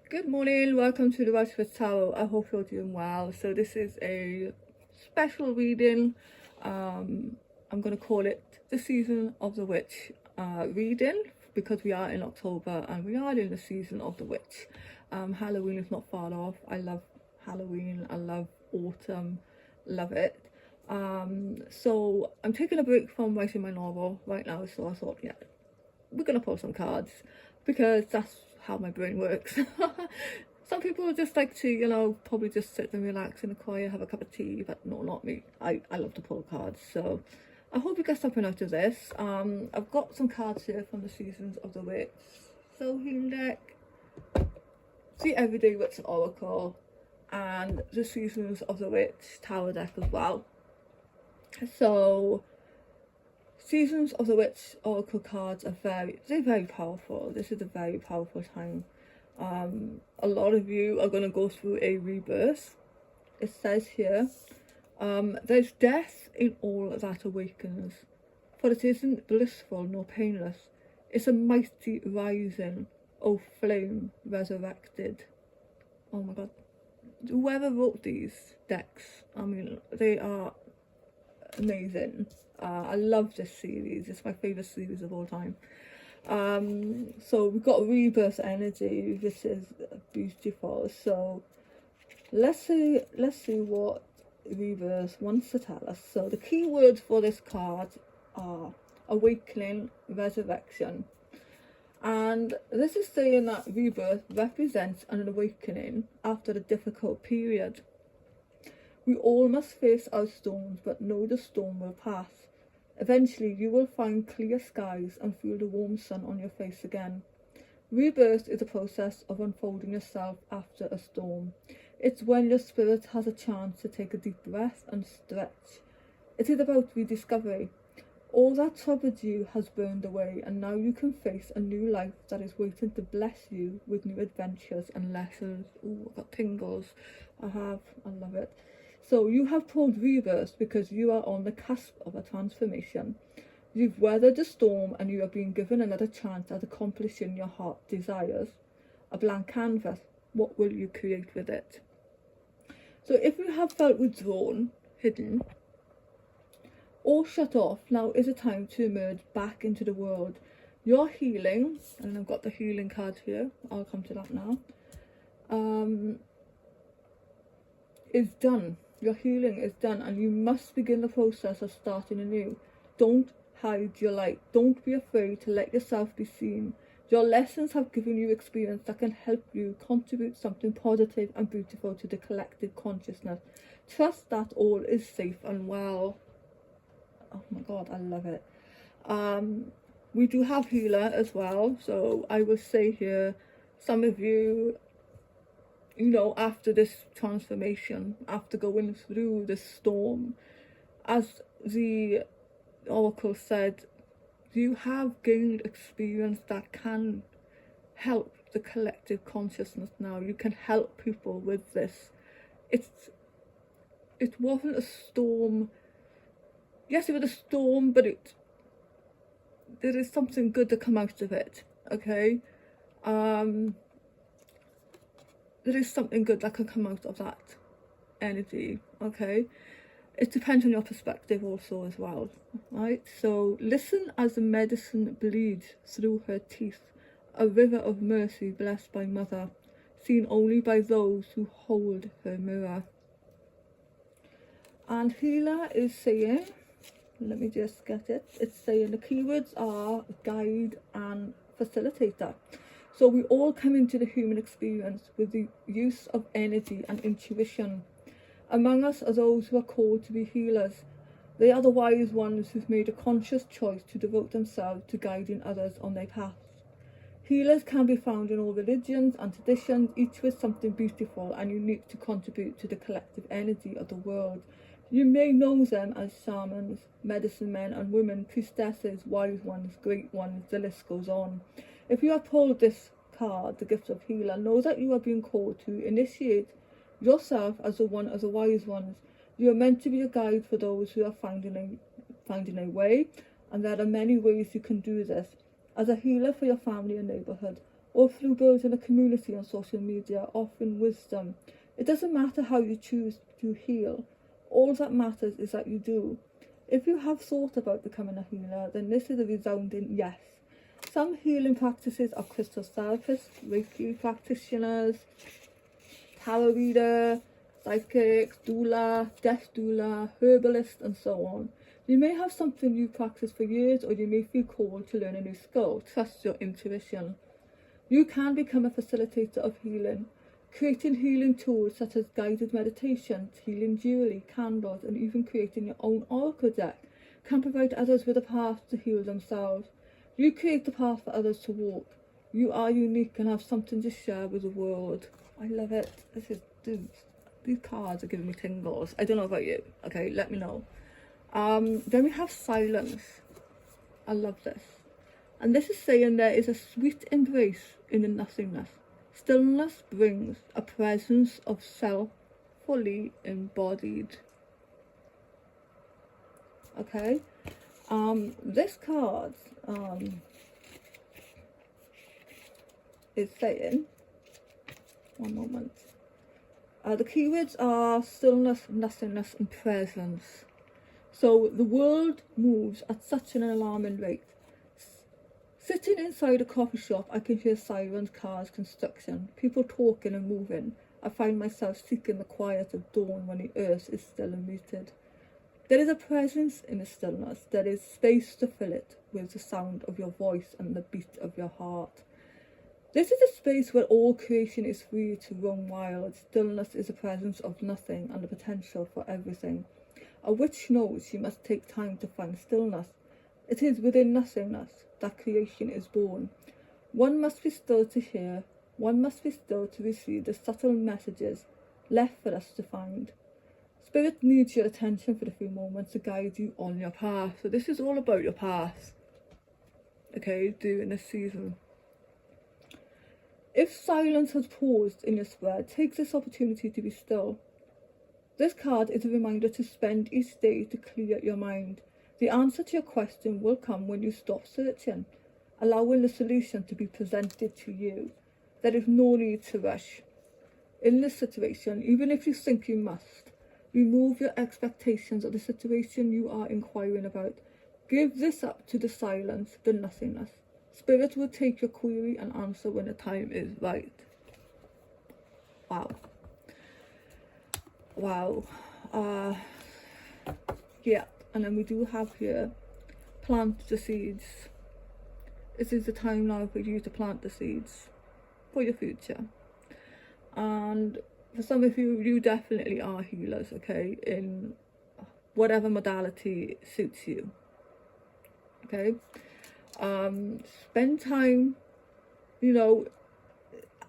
Good morning, welcome to the Rebirth Tarot. I hope you're doing well. So this is a special reading. I'm going to call it the Season of the Witch reading, because we are in October and we are in the Season of the Witch. Halloween is not far off. I love Halloween, I love autumn, love it. So I'm taking a break from writing my novel right now, so I thought, yeah, we're gonna pull some cards because that's how my brain works. Some people just like to, probably just sit and relax in the quiet, have a cup of tea, but no, not me. I love to pull cards, so I hope you get something out of this. I've got some cards here from the Seasons of the Witch Soul Healing deck, the Everyday Witch Oracle, and the Seasons of the Witch Tower deck as well. So Seasons of the Witch Oracle cards are very powerful. This is a very powerful time. A lot of you are going to go through a rebirth. It says here, there's death in all that awakens, for it isn't blissful nor painless. It's a mighty rising, O flame resurrected. Oh my god. Whoever wrote these decks, I mean, they are amazing. I love this series. It's my favorite series of all time. So we've got rebirth energy. This is beautiful. So let's see what rebirth wants to tell us. So the key words for this card are awakening, resurrection, and this is saying that rebirth represents an awakening after a difficult period. We all must face our storms, but know the storm will pass. Eventually, you will find clear skies and feel the warm sun on your face again. Rebirth is a process of unfolding yourself after a storm. It's when your spirit has a chance to take a deep breath and stretch. It is about rediscovery. All that troubled you has burned away, and now you can face a new life that is waiting to bless you with new adventures and lessons. Ooh, I've got tingles. I love it. So you have pulled rebirth because you are on the cusp of a transformation. You've weathered the storm and you are being given another chance at accomplishing your heart desires. A blank canvas. What will you create with it? So if you have felt withdrawn, hidden, or shut off, now is a time to emerge back into the world. Your healing, and I've got the healing card here, I'll come to that now, is done. Your healing is done, and you must begin the process of starting anew. Don't hide your light. Don't be afraid to let yourself be seen. Your lessons have given you experience that can help you contribute something positive and beautiful to the collective consciousness. Trust that all is safe and well. Oh my god, I love it. We do have healer as well, so I will say here, some of you, after this transformation, after going through this storm, as the oracle said, you have gained experience that can help the collective consciousness now. You can help people with this. It wasn't a storm. Yes, it was a storm, but there is something good to come out of it, okay? There is something good that can come out of that energy, okay? It depends on your perspective also as well, right? So listen as the medicine bleeds through her teeth, a river of mercy blessed by mother, seen only by those who hold her mirror. And healer is saying, let me just get it, it's saying the keywords are guide and facilitator. So we all come into the human experience with the use of energy and intuition. Among us are those who are called to be healers. They are the wise ones who've made a conscious choice to devote themselves to guiding others on their path. Healers can be found in all religions and traditions, each with something beautiful and unique to contribute to the collective energy of the world. You may know them as shamans, medicine men and women, priestesses, wise ones, great ones, the list goes on. If you have pulled this card, the gift of healer, know that you are being called to initiate yourself as one of the wise ones. You are meant to be a guide for those who are finding a way, and there are many ways you can do this. As a healer for your family and neighbourhood, or through building a community on social media, offering wisdom. It doesn't matter how you choose to heal. All that matters is that you do. If you have thought about becoming a healer, then this is a resounding yes. Some healing practices are crystal therapists, Reiki practitioners, tarot reader, psychics, doula, death doula, herbalist, and so on. You may have something you practice for years, or you may feel called to learn a new skill. Trust your intuition. You can become a facilitator of healing, creating healing tools such as guided meditations, healing jewelry, candles, and even creating your own oracle deck can provide others with a path to heal themselves. You create the path for others to walk. You are unique and have something to share with the world. I love it. These cards are giving me tingles. I don't know about you. Okay, let me know. Then we have silence. I love this. And this is saying there is a sweet embrace in the nothingness. Stillness brings a presence of self fully embodied. Okay. This card is saying, one moment. The keywords are stillness, nothingness, and presence. So the world moves at such an alarming rate. Sitting inside a coffee shop, I can hear sirens, cars, construction, people talking and moving. I find myself seeking the quiet of dawn when the earth is still and muted. There is a presence in the stillness. There is space to fill it with the sound of your voice and the beat of your heart. This is a space where all creation is free to roam wild. Stillness is the presence of nothing and the potential for everything. A witch knows she must take time to find stillness. It is within nothingness that creation is born. One must be still to hear. One must be still to receive the subtle messages left for us to find. Spirit needs your attention for a few moments to guide you on your path. So this is all about your path, okay, during this season. If silence has paused in your spread, take this opportunity to be still. This card is a reminder to spend each day to clear your mind. The answer to your question will come when you stop searching, allowing the solution to be presented to you. There is no need to rush. In this situation, even if you think you must, remove your expectations of the situation you are inquiring about. Give this up to the silence, the nothingness. Spirit will take your query and answer when the time is right. Wow. Wow. Yeah, and then we do have here, plant the seeds. This is the time now for you to plant the seeds for your future. And for some of you, you definitely are healers, okay, in whatever modality suits you, okay. Spend time, you know,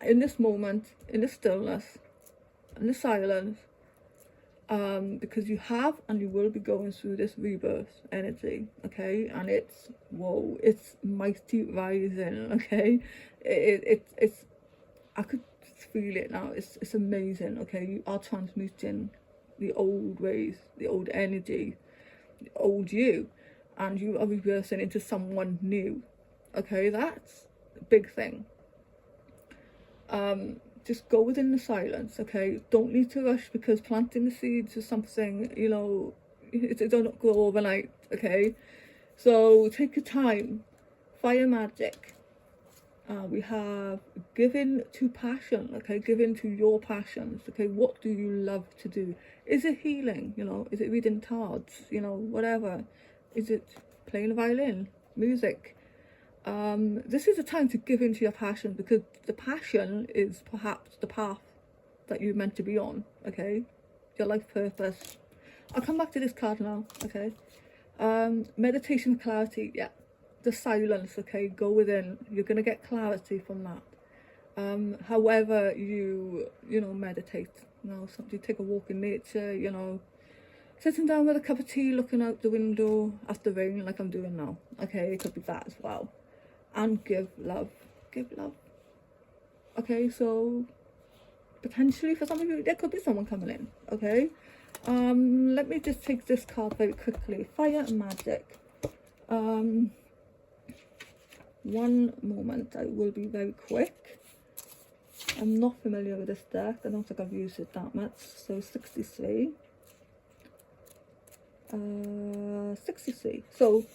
in this moment, in the stillness, in the silence, because you have and you will be going through this rebirth energy, okay, and it's, whoa, it's mighty rising, okay. It's I could feel it now. It's amazing, okay. You are transmuting the old ways, the old energy, the old you, and you are rebirthing into someone new, okay. That's a big thing. Just go within the silence, okay. Don't need to rush, because planting the seeds is something, you know, it don't grow overnight, okay. So take your time. Fire magic. We have giving to passion, okay, giving to your passions, okay. What do you love to do? Is it healing, you know? Is it reading cards, you know, whatever? Is it playing the violin, music? This is a time to give into your passion, because the passion is perhaps the path that you're meant to be on, okay, your life purpose. I'll come back to this card now, okay. Meditation for clarity, yeah. The silence, okay, go within. You're gonna get clarity from that. However you know, meditate, you know, something, take a walk in nature, you know, sitting down with a cup of tea, looking out the window at the rain like I'm doing now, okay. It could be that as well. And give love, okay. So potentially for some of you there could be someone coming in, okay. Let me just take this card very quickly. Fire and magic. one moment. I will be very quick. I'm not familiar with this deck. I don't think I've used it that much. So 63. 63. So,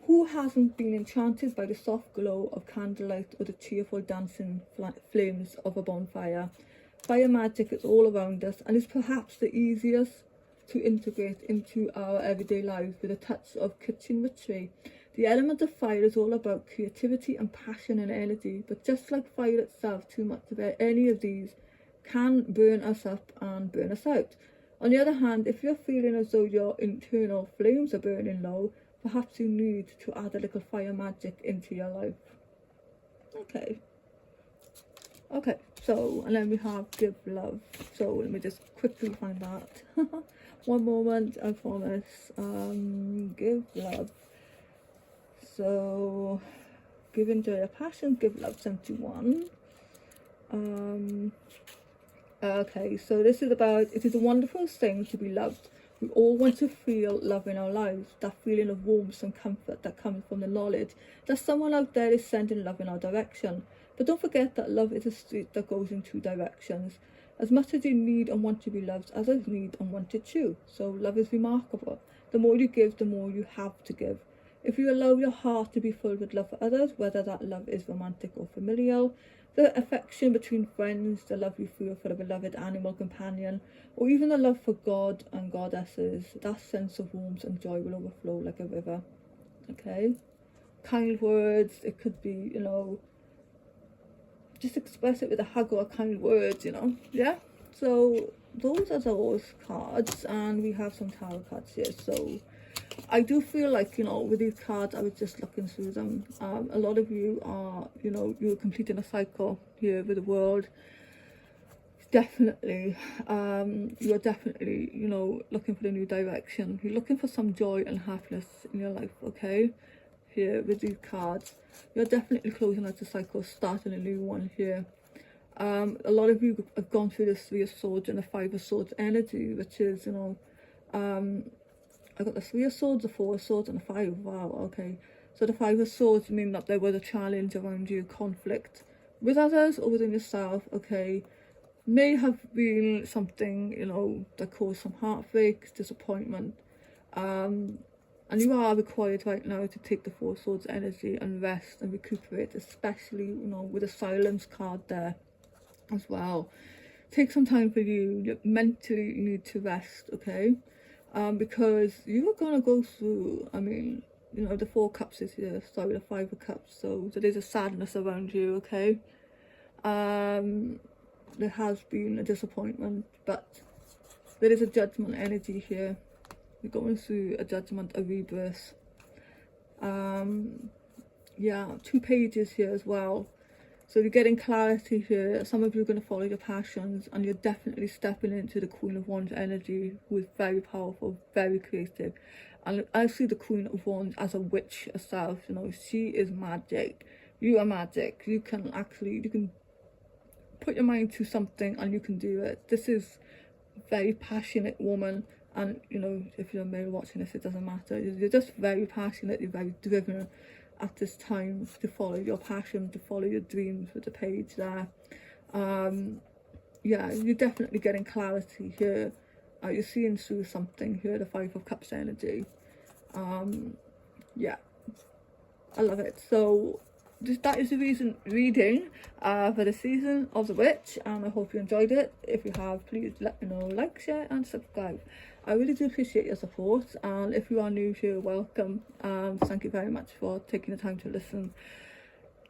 who hasn't been enchanted by the soft glow of candlelight or the cheerful dancing flames of a bonfire? Fire magic is all around us and is perhaps the easiest to integrate into our everyday lives with a touch of kitchen witchery. The element of fire is all about creativity and passion and energy, but just like fire itself, too much of any of these can burn us up and burn us out. On the other hand, if you're feeling as though your internal flames are burning low, perhaps you need to add a little fire magic into your life. Okay, so, and then we have give love. So let me just quickly find that. One moment, I promise. Give love. So, give into your passion, give love 71. Okay, so this is about, it is a wonderful thing to be loved. We all want to feel love in our lives, that feeling of warmth and comfort that comes from the knowledge that someone out there is sending love in our direction. But don't forget that love is a street that goes in two directions. As much as you need and want to be loved, others need and want it too. So love is remarkable. The more you give, the more you have to give. If you allow your heart to be filled with love for others, whether that love is romantic or familial, the affection between friends, the love you feel for a beloved animal companion, or even the love for God and goddesses, that sense of warmth and joy will overflow like a river. Okay? Kind words, it could be, you know, just express it with a hug or kind words, you know. Yeah? So those are those cards, and we have some tarot cards here. So I do feel like, you know, with these cards, I was just looking through them. A lot of you are, you know, you're completing a cycle here with the world. Definitely, you're definitely, you know, looking for a new direction. You're looking for some joy and happiness in your life, okay? Here with these cards, you're definitely closing out the cycle, starting a new one here. A lot of you have gone through the Three of Swords and the Five of Swords energy, which is, you know, I got the Three of Swords, the Four of Swords, and the Five. Wow, okay. So the Five of Swords mean that there was a challenge around you, conflict with others or within yourself, okay. May have been something, you know, that caused some heartbreak, disappointment. And you are required right now to take the Four of Swords energy and rest and recuperate, especially, you know, with the Silence card there as well. Take some time for you. You mentally need to rest, okay? Because you are going to go through, I mean, you know, the Four of Cups is here, sorry, the Five of Cups, so there's a sadness around you, okay? There has been a disappointment, but there is a judgment energy here. You're going through a judgment, a rebirth. Yeah, 2 pages here as well. So you're getting clarity here. Some of you are going to follow your passions, and you're definitely stepping into the Queen of Wands energy, who is very powerful, very creative. And I see the Queen of Wands as a witch herself. You know, she is magic. You are magic. You can put your mind to something and you can do it. This is a very passionate woman, and you know, if you're a male watching this, it doesn't matter. You're just very passionate, you're very driven at this time to follow your passion, to follow your dreams with the page there. Yeah, you're definitely getting clarity here. You're seeing through something here, the Five of Cups energy. Yeah, I love it. So that is the reading for the season of the witch, and I hope you enjoyed it. If you have, please let me know, like, share and subscribe. I really do appreciate your support, and if you are new here, welcome. Thank you very much for taking the time to listen.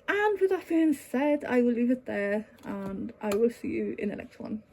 And with that being said, I will leave it there, and I will see you in the next one.